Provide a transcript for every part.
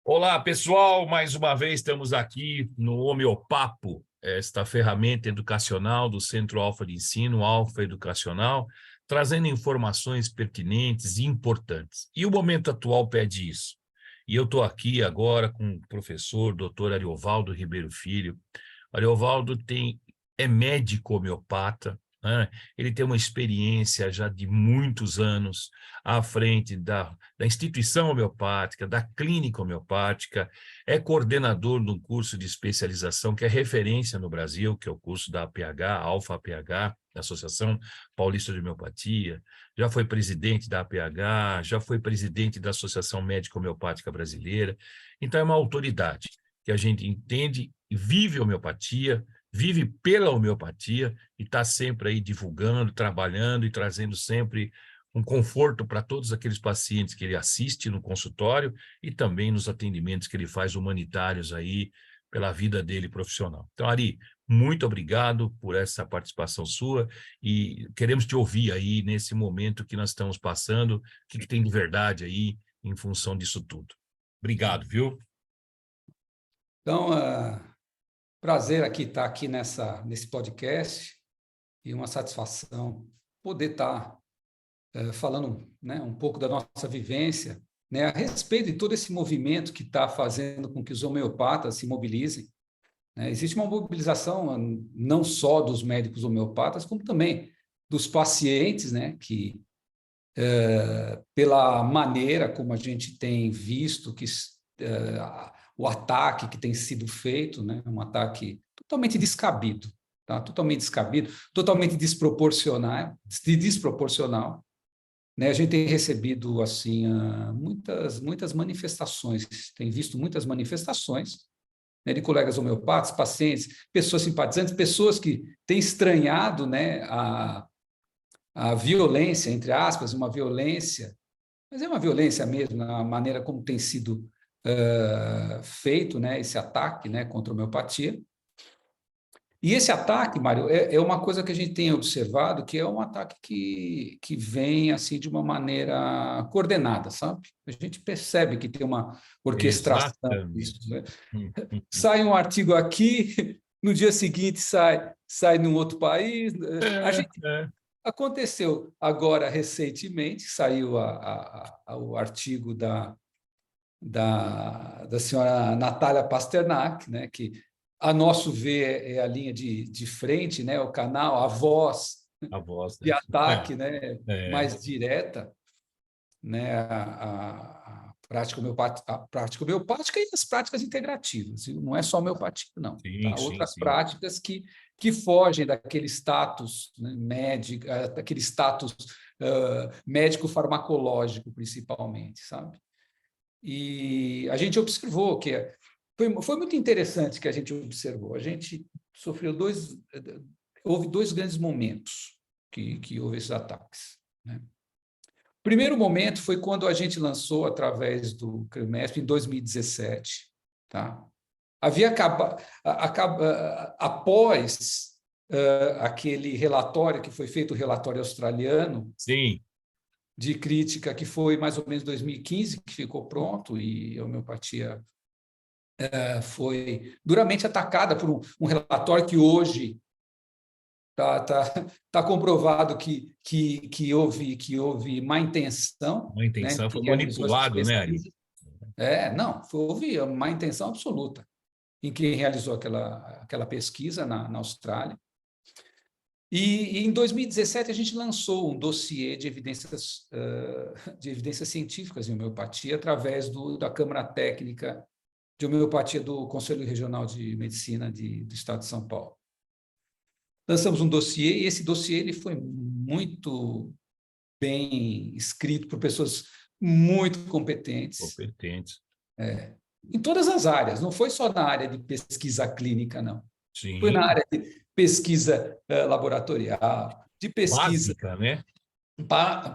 Olá, pessoal. Mais uma vez estamos aqui no Homeopapo, esta ferramenta educacional do Centro Alfa de Ensino, Alfa Educacional, trazendo informações pertinentes e importantes. E o momento atual pede isso. E eu estou aqui agora com o professor Dr. Ariovaldo Ribeiro Filho. Ariovaldo é médico homeopata, né? Ele tem uma experiência já de muitos anos à frente da instituição homeopática, da clínica homeopática, é coordenador de um curso de especialização que é referência no Brasil, que é o curso da APH, Alfa APH, da Associação Paulista de Homeopatia, já foi presidente da APH, já foi presidente da Associação Médica Homeopática Brasileira. Então, é uma autoridade que a gente entende e vive homeopatia, vive pela homeopatia e está sempre aí divulgando, trabalhando e trazendo sempre um conforto para todos aqueles pacientes que ele assiste no consultório e também nos atendimentos que ele faz humanitários aí pela vida dele profissional. Então, Ari, muito obrigado por essa participação sua e queremos te ouvir aí nesse momento que nós estamos passando, o que tem de verdade aí em função disso tudo. Obrigado, viu? Então, prazer estar aqui nesse podcast e uma satisfação poder estar falando, né, um pouco da nossa vivência, né, a respeito de todo esse movimento que está fazendo com que os homeopatas se mobilizem, né? Existe uma mobilização não só dos médicos homeopatas, como também dos pacientes, né, que pela maneira como a gente tem visto que o ataque que tem sido feito, né, um ataque totalmente descabido, tá? Totalmente descabido, totalmente desproporcional, né? A gente tem recebido assim muitas manifestações, tem visto muitas manifestações, né, de colegas homeopatas, pacientes, pessoas simpatizantes, pessoas que têm estranhado, né, a violência, entre aspas, uma violência, mas é uma violência mesmo, na maneira como tem sido feito, né, esse ataque, né, contra a homeopatia. E esse ataque, Mário, é uma coisa que a gente tem observado, que é um ataque que vem assim de uma maneira coordenada, sabe? A gente percebe que tem uma orquestração disso, Exatamente. né? Sai um artigo aqui, no dia seguinte sai num outro país. A É, gente é. aconteceu agora recentemente, saiu o artigo da senhora Natália Pasternak, né, que, a nosso ver, é a linha de frente, né, o canal, a voz A voz, de né? ataque, né, É. mais direta, né, a prática homeopática e as práticas integrativas. Não é só homeopatia, não. Sim, Tá? sim, Outras sim. práticas que fogem daquele status, né, médico, daquele status médico-farmacológico, principalmente, sabe? E a gente observou que foi muito interessante que a gente observou. A gente houve dois grandes momentos que houve esses ataques, né? O primeiro momento foi quando a gente lançou, através do CREMESP, em 2017, tá? Havia após aquele relatório que foi feito, o relatório australiano, Sim, de crítica, que foi mais ou menos 2015, que ficou pronto, e a homeopatia foi duramente atacada por um relatório que hoje tá comprovado que houve má intenção, a né, de intenção foi quem realizou essas manipulado, né, Ari? pesquisas. Não, houve má intenção absoluta em quem realizou aquela pesquisa na Austrália. E em 2017 a gente lançou um dossiê de evidências científicas em homeopatia através da Câmara Técnica de Homeopatia do Conselho Regional de Medicina do Estado de São Paulo. Lançamos um dossiê, e esse dossiê ele foi muito bem escrito por pessoas muito competentes, Competentes. em todas as áreas, não foi só na área de pesquisa clínica, não. Foi na Sim, área de pesquisa laboratorial, de básica, né?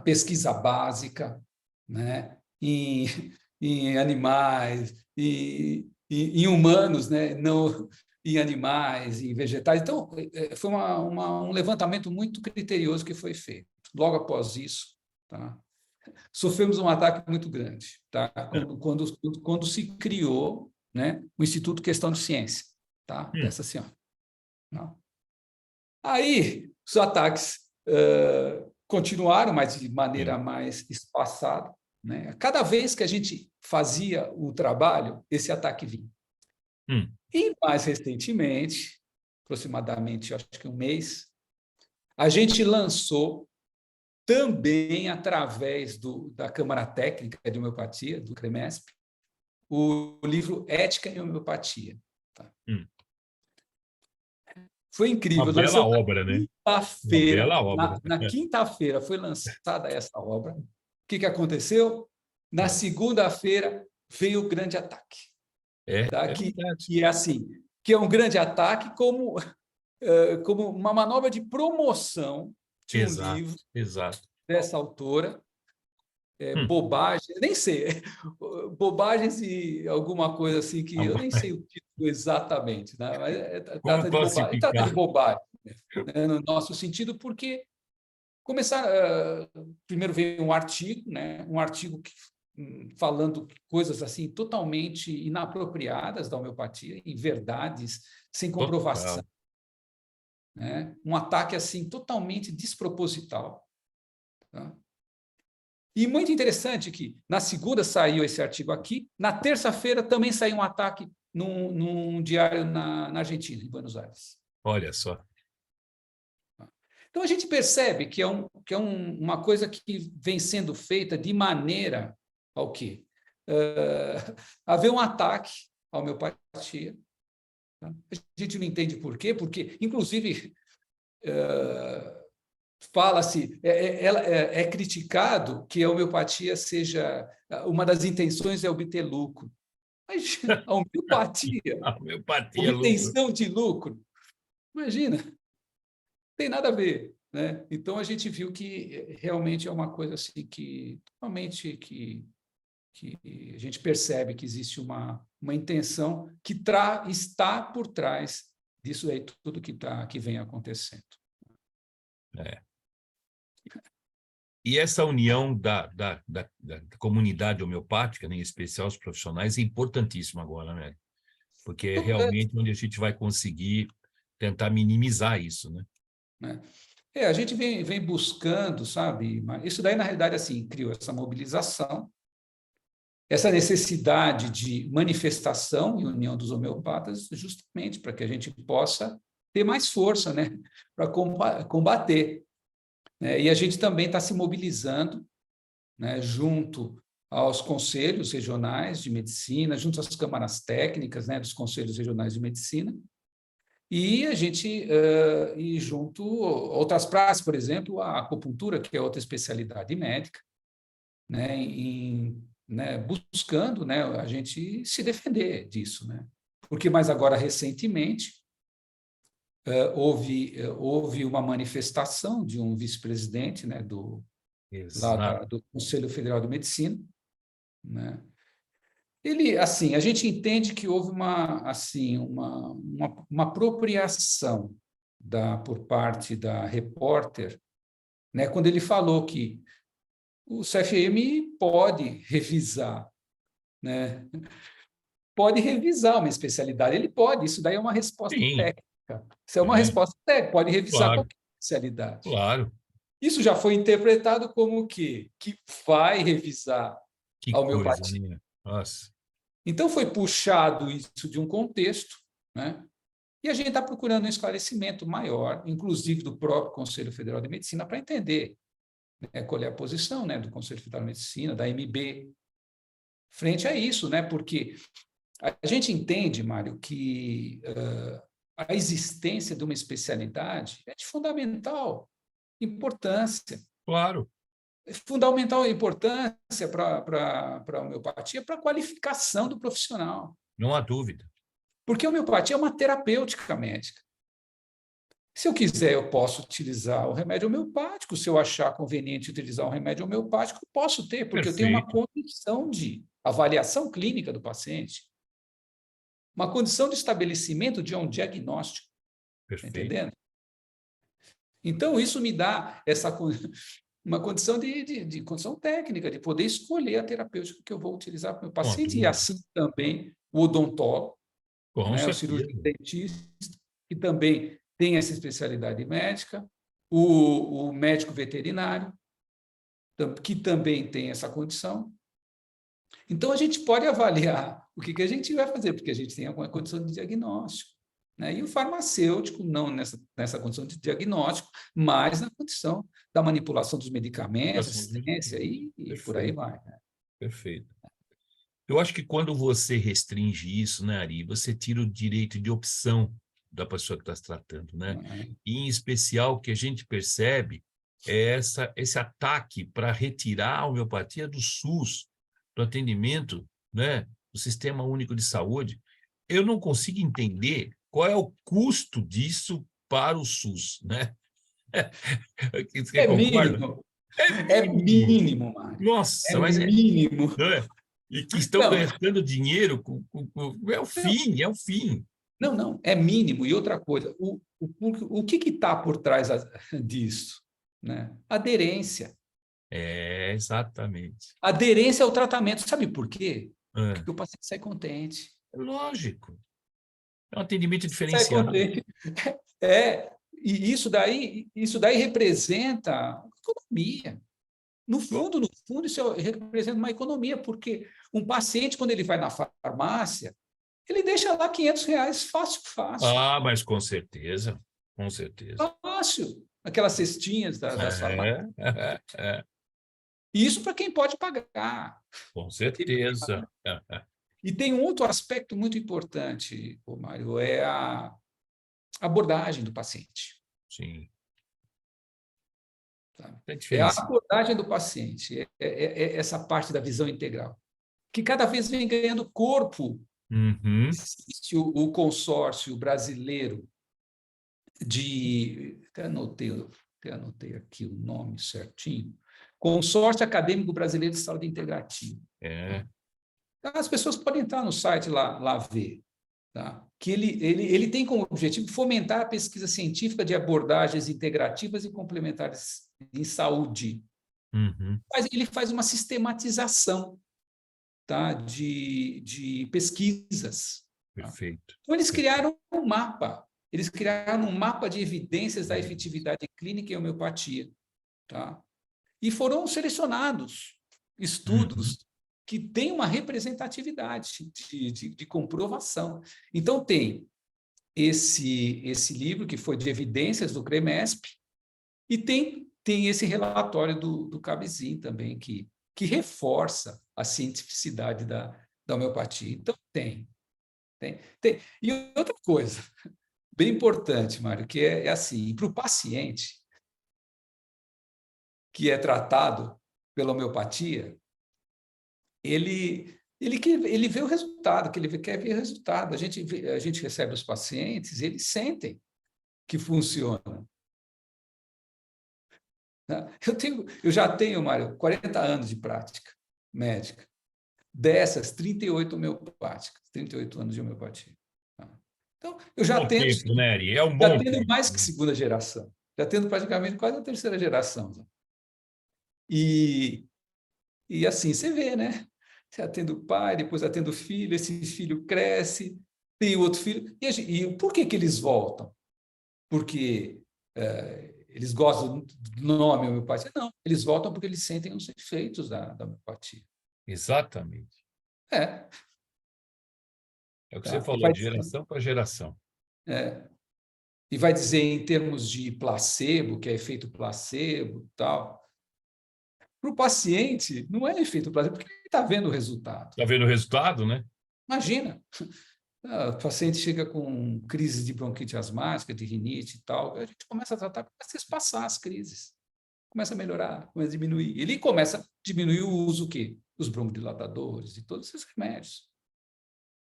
pesquisa básica, né, em animais, em humanos, né, não em animais, em vegetais. Então, foi um levantamento muito criterioso que foi feito. Logo após isso, tá? sofremos um ataque muito grande, tá? Quando se criou, né, o Instituto Questão de Ciência, tá? Dessa senhora. Não. Aí, os ataques continuaram, mas de maneira mais espaçada, né? Cada vez que a gente fazia o trabalho, esse ataque vinha. E, mais recentemente, aproximadamente, acho que um mês, a gente lançou, também através da Câmara Técnica de Homeopatia, do CREMESP, o livro Ética em Homeopatia. Tá? Foi incrível. Uma bela obra, né? Uma bela obra. Na quinta-feira foi lançada essa obra. O que aconteceu? Na segunda-feira veio o grande ataque. É que verdade. é assim, que é um grande ataque como uma manobra de promoção de um livro dessa autora, bobagem, nem sei, bobagens e alguma coisa assim que eu nem sei o título exatamente, né? Mas Como trata de classificar? bobagem, né? No nosso sentido, porque primeiro veio um artigo, né? Um artigo falando coisas assim totalmente inapropriadas da homeopatia, em verdades sem comprovação. Né? Um ataque assim totalmente desproposital. Tá? E muito interessante que na segunda saiu esse artigo aqui, na terça-feira também saiu um ataque num diário na Argentina, em Buenos Aires. Olha só. Então a gente percebe que é uma coisa que vem sendo feita de maneira ao quê? Haver um ataque à homeopatia. Tá? A gente não entende por quê, porque, inclusive, fala-se, é criticado que a homeopatia seja, uma das intenções é obter lucro. Mas a homeopatia, A homeopatia, obtenção de lucro, imagina, não tem nada a ver. Né? Então, a gente viu que realmente é uma coisa assim que, realmente, que a gente percebe que existe uma intenção que está por trás disso aí, tudo que vem acontecendo. E essa união da comunidade homeopática, né, em especial os profissionais, é importantíssima agora, né? Porque é realmente onde a gente vai conseguir tentar minimizar isso, né? A gente vem buscando, sabe? Isso daí, na realidade, assim, criou essa mobilização, essa necessidade de manifestação e união dos homeopatas, justamente para que a gente possa ter mais força, né? Para combater. Né? E a gente também está se mobilizando, né? Junto aos conselhos regionais de medicina, junto às câmaras técnicas, né? Dos conselhos regionais de medicina, e a gente, e junto outras praças, por exemplo, a acupuntura, que é outra especialidade médica, né, né, buscando, né, a gente se defender disso. Né? Porque, mais agora, recentemente, houve uma manifestação de um vice-presidente, né, do Conselho Federal de Medicina, né? Ele, assim, a gente entende que houve uma apropriação por parte da repórter, né, quando ele falou que o CFM pode revisar, né? Pode revisar uma especialidade, ele pode, isso daí é uma resposta técnica. Isso é uma resposta técnica, pode revisar qualquer especialidade. Claro. Isso já foi interpretado como o quê? Que vai revisar a homeopatia. Coisa, né? Nossa. Então, foi puxado isso de um contexto, né? E a gente está procurando um esclarecimento maior, inclusive do próprio Conselho Federal de Medicina, para entender, né, qual é a posição, né, do Conselho Federal de Medicina, da MB, frente a isso, né? Porque a gente entende, Mário, que a existência de uma especialidade é de fundamental importância. Claro. Fundamental importância para a homeopatia, para a qualificação do profissional. Não há dúvida. Porque a homeopatia é uma terapêutica médica. Se eu quiser, eu posso utilizar o remédio homeopático. Se eu achar conveniente utilizar um remédio homeopático, eu posso ter, porque eu tenho uma condição de avaliação clínica do paciente, uma condição de estabelecimento de um diagnóstico. Entendendo? Então, isso me dá uma condição de condição técnica, de poder escolher a terapêutica que eu vou utilizar para o meu Com paciente, e dúvida. assim também o odontólogo, Com né, o certeza. cirurgião dentista, que também tem essa especialidade médica, o médico veterinário, que também tem essa condição. Então, a gente pode avaliar o que a gente vai fazer, porque a gente tem alguma condição de diagnóstico. Né? E o farmacêutico, não nessa condição de diagnóstico, mas na condição da manipulação dos medicamentos, assistência e por aí Perfeito, vai. Né? perfeito. Eu acho que quando você restringe isso, né, Ari, você tira o direito de opção da pessoa que está se tratando, né? E, em especial, o que a gente percebe é esse ataque para retirar a homeopatia do SUS, do atendimento, né, do Sistema Único de Saúde. Eu não consigo entender qual é o custo disso para o SUS, né? Você É concorda? mínimo, É é mínimo. mínimo, Mário. É Nossa, mas mínimo. não é? E que estão Não, gastando dinheiro é o não, fim, é o fim. não, é mínimo. E outra coisa, o que está por trás disso? Né? Aderência. É, exatamente. Aderência ao tratamento. Sabe por quê? É, Porque o paciente sai contente. lógico. É um atendimento Sai diferenciado. contente. E isso daí representa economia. No fundo, isso representa uma economia, porque um paciente, quando ele vai na farmácia, ele deixa lá R$ 500, fácil, fácil. Ah, mas com certeza, com certeza. Fácil. Aquelas cestinhas das farmácias. É, E isso para quem pode pagar. com certeza. E tem um outro aspecto muito importante, Mário, é a abordagem do paciente. Sim, Tá? é É a diferenciado. abordagem do paciente, é essa parte da visão integral, que cada vez vem ganhando corpo. Uhum. Existe o consórcio brasileiro até anotei aqui o nome certinho, Consórcio Acadêmico Brasileiro de Saúde Integrativa. É, As pessoas podem entrar no site lá ver. Tá? Que ele tem como objetivo fomentar a pesquisa científica de abordagens integrativas e complementares em saúde. uhum. Mas ele faz uma sistematização, tá? de pesquisas. Tá? Perfeito. Então, eles criaram um mapa. Eles criaram um mapa de evidências da efetividade clínica em homeopatia. Tá? E foram selecionados Uhum. estudos que têm uma representatividade de comprovação. Então, tem esse livro, que foi de evidências do CREMESP, e tem esse relatório do Cabezin também, que reforça a cientificidade da homeopatia. Então, tem. E outra coisa, bem importante, Mário, que é assim, para o paciente que é tratado pela homeopatia, ele vê o resultado, que ele quer ver o resultado. A gente recebe os pacientes, eles sentem que funciona. Tá? Eu já tenho, Mário, 40 anos de prática médica. Dessas, 38 homeopáticas, 38 anos de homeopatia. Tá? Então, eu já Bom tendo, tempo, né, Ari? É um já bom tendo tempo. mais que segunda geração, já tendo praticamente quase a terceira geração. E, e assim, você vê, né? Você atende o pai, depois atende o filho, esse filho cresce, tem outro filho. E por que eles voltam? Porque eles gostam do nome homeopatia? Não, eles voltam porque eles sentem os efeitos da homeopatia. Exatamente. É, É o que você tá? E falou, vai de geração para geração. é, e vai dizer em termos de placebo, que é efeito placebo, tal. Para o paciente, não é efeito placebo, porque ele está vendo o resultado. Está vendo o resultado, né? Imagina, o paciente chega com crise de bronquite asmática, de rinite e tal, a gente começa a tratar, começa a espaçar as crises, começa a melhorar, começa a diminuir. Ele começa a diminuir o uso, o quê? Os broncodilatadores e todos esses remédios.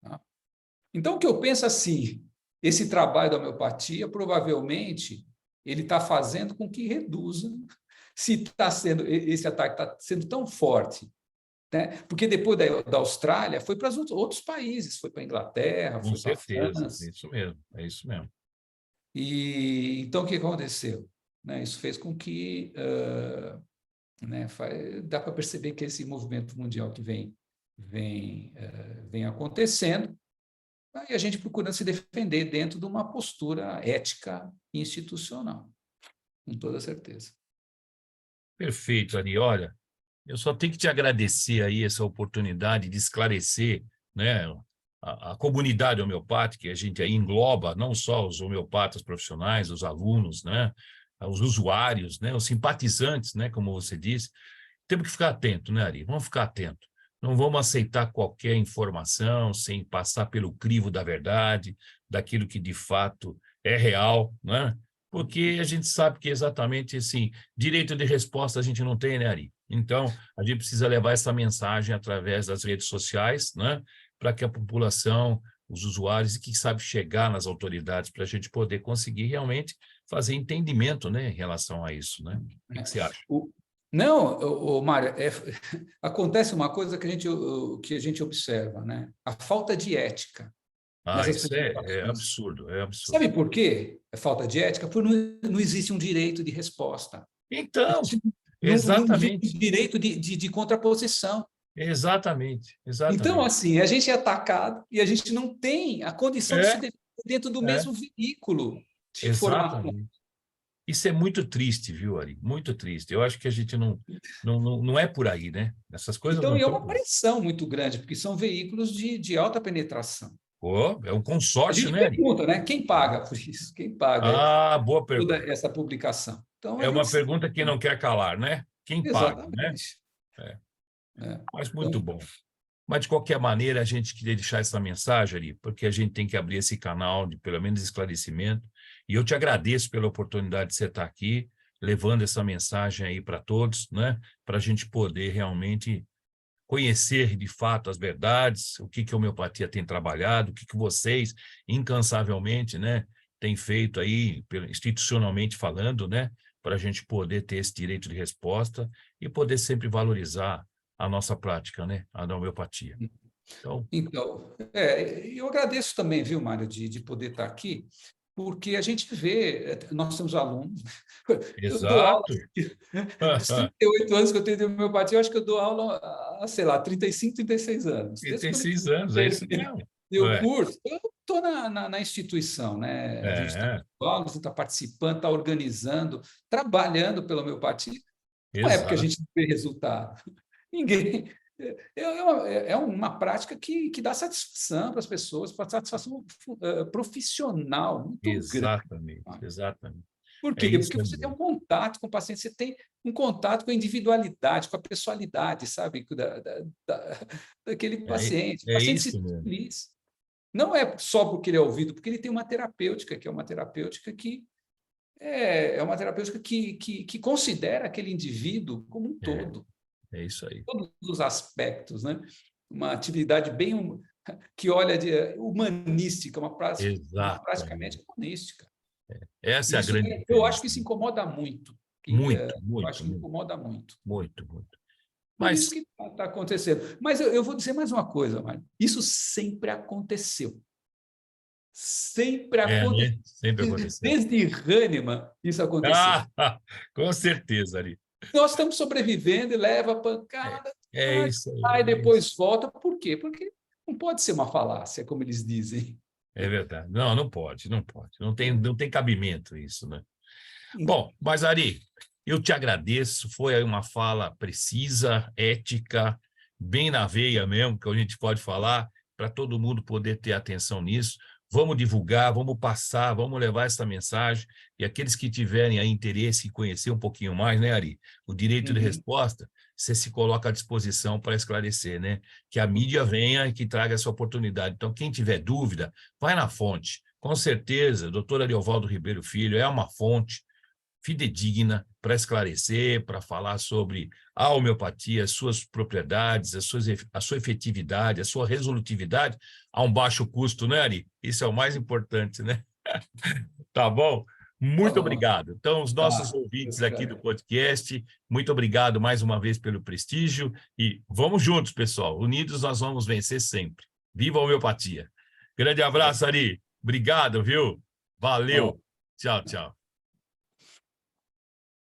Tá? Então, o que eu penso assim, esse trabalho da homeopatia, provavelmente, ele está fazendo com que reduza, se está sendo, esse ataque está sendo tão forte, né? Porque depois da Austrália, foi para os outros países, foi para a Inglaterra, Com foi para a certeza. É França. isso mesmo. É isso mesmo. E então, o que aconteceu? Né? Isso fez com que né? Dá para perceber que esse movimento mundial que vem acontecendo, e a gente procurando se defender dentro de uma postura ética institucional, com toda certeza. Perfeito, Ari. Olha, eu só tenho que te agradecer aí essa oportunidade de esclarecer, né, a comunidade homeopática, que a gente aí engloba não só os homeopatas profissionais, os alunos, né, os usuários, né, os simpatizantes, né, como você disse. Temos que ficar atento, né, Ari? Vamos ficar atento. Não vamos aceitar qualquer informação sem passar pelo crivo da verdade, daquilo que de fato é real, né? Porque a gente sabe que exatamente assim, direito de resposta a gente não tem, né, Ari? Então, a gente precisa levar essa mensagem através das redes sociais, né? Para que a população, os usuários, e quem sabe chegar nas autoridades, para a gente poder conseguir realmente fazer entendimento, né, em relação a isso, né? O que você acha? Não, Mário, acontece uma coisa que a gente observa, né? A falta de ética Ah, nessas isso é publicações. absurdo, é absurdo. Sabe por quê? É falta de ética? Porque não existe um direito de resposta. Então, Não existe um exatamente, direito de contraposição. exatamente, Então, exatamente. assim, a gente é atacado e a gente não tem a condição de se É, defender dentro do é, mesmo veículo de informação. exatamente. Isso é muito triste, viu, Ari? Muito triste. Eu acho que a gente não é por aí, né? Essas coisas Então, não e é estão uma por aí. pressão muito grande, porque são veículos de alta penetração. Pô, é um A consórcio, gente né, Ari? pergunta, né? Quem paga por isso? Quem paga Ah, boa toda pergunta. essa publicação? Então, a É gente uma sabe. pergunta que não quer calar, né? Quem paga, né? Exatamente. É, É. mas muito Então, bom. Mas, de qualquer maneira, a gente queria deixar essa mensagem ali, porque a gente tem que abrir esse canal de, pelo menos, esclarecimento. E eu te agradeço pela oportunidade de você estar aqui, levando essa mensagem aí para todos, né? Para a gente poder realmente conhecer, de fato, as verdades, o que a homeopatia tem trabalhado, o que vocês, incansavelmente, né, têm feito aí, institucionalmente falando, né? Para a gente poder ter esse direito de resposta e poder sempre valorizar a nossa prática, né? A da homeopatia. Então, eu agradeço também, viu, Mário, de poder estar aqui, porque a gente vê, nós temos alunos, eu dou aula, exato. dos 38 anos que eu tenho de homeopatia, eu acho que eu dou aula há, sei lá, 35, 36 anos. E Desde tem quando 6 anos, é isso eu mesmo. deu curso, eu estou na instituição, né? A gente está É, aula, a gente está participando, está organizando, trabalhando pela homeopatia. Não é porque a exato, gente não vê resultado. Ninguém. É uma prática que dá satisfação para as pessoas, para satisfação profissional muito grande. exatamente, exatamente. Por É quê? isso Porque você tem mesmo. um contato com o paciente, você tem um contato com a individualidade, com a pessoalidade, sabe, daquele É, paciente. O é paciente se isso sente mesmo. feliz. Não é só porque ele é ouvido, porque ele tem uma terapêutica, que é uma terapêutica que considera aquele indivíduo como um É, todo, é isso aí. todos os aspectos, né? Uma atividade bem que olha de humanística, uma praticamente Exatamente. humanística. Essa é a Isso, grande eu acho diferença. que isso incomoda muito. Muito, Eu muito, acho que muito, incomoda muito. muito, muito. Por isso Mas que está acontecendo. Mas eu vou dizer mais uma coisa, Mário. Isso sempre aconteceu. Sempre aconteceu. né? Sempre aconteceu. Desde Hahnemann, isso aconteceu. Ah, com certeza, Ari. Nós estamos sobrevivendo e leva a É, pancada, é isso sai, aí, é isso. depois volta. Por quê? Porque não pode ser uma falácia, como eles dizem. É verdade. Não, não pode, não pode. Não tem cabimento isso, né? Bom, mas Ari, eu te agradeço. Foi aí uma fala precisa, ética, bem na veia mesmo, que a gente pode falar, para todo mundo poder ter atenção nisso. Vamos divulgar, vamos passar, vamos levar essa mensagem. E aqueles que tiverem aí interesse em conhecer um pouquinho mais, né, Ari? O direito de Uhum. resposta, você se coloca à disposição para esclarecer, né? Que a mídia venha e que traga essa oportunidade. Então, quem tiver dúvida, vai na fonte. Com certeza, o doutor Ariovaldo Ribeiro Filho é uma fonte fidedigna para esclarecer, para falar sobre a homeopatia, as suas propriedades, a sua efetividade, a sua resolutividade a um baixo custo, né, Ari? Isso é o mais importante, né? Tá bom? Tá Muito bom. obrigado. Então, os nossos Tá. Eu ouvintes que aqui do agradeço. podcast, muito obrigado mais uma vez pelo prestígio e vamos juntos, pessoal. Unidos nós vamos vencer sempre. Viva a homeopatia. Grande abraço, Ari. Obrigado, viu? Valeu. Bom. Tchau, tchau.